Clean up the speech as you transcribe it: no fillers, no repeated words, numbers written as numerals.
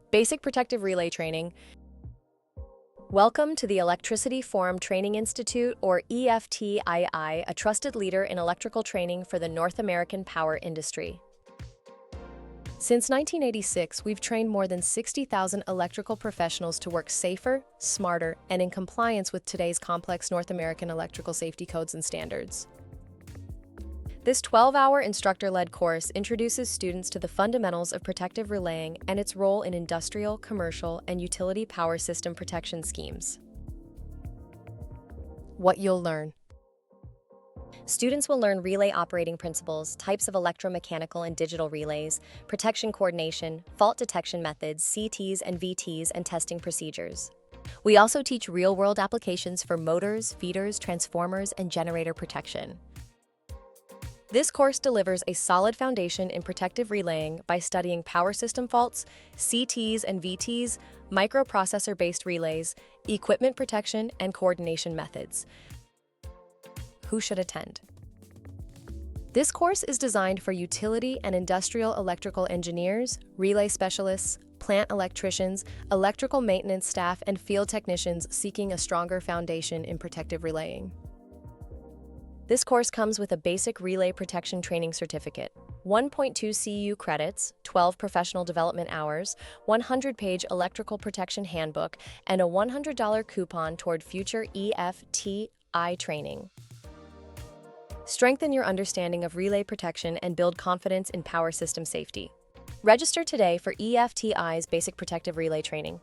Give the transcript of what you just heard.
Basic Protective Relay Training. Welcome to the Electricity Forum Training Institute, or EFTII, a trusted leader in electrical training for the North American power industry. Since 1986, we've trained more than 60,000 electrical professionals to work safer, smarter, and in compliance with today's complex North American electrical safety codes and standards. This 12-hour instructor-led course introduces students to the fundamentals of protective relaying and its role in industrial, commercial, and utility power system protection schemes. What you'll learn. Students will learn relay operating principles, types of electromechanical and digital relays, protection coordination, fault detection methods, CTs and VTs, and testing procedures. We also teach real-world applications for motors, feeders, transformers, and generator protection. This course delivers a solid foundation in protective relaying by studying power system faults, CTs and VTs, microprocessor-based relays, equipment protection, and coordination methods. Who should attend? This course is designed for utility and industrial electrical engineers, relay specialists, plant electricians, electrical maintenance staff, and field technicians seeking a stronger foundation in protective relaying. This course comes with a basic relay protection training certificate, 1.2 CU credits, 12 professional development hours, 100-page electrical protection handbook, and a $100 coupon toward future EFTII training. Strengthen your understanding of relay protection and build confidence in power system safety. Register today for EFTI's Basic Protective Relay Training.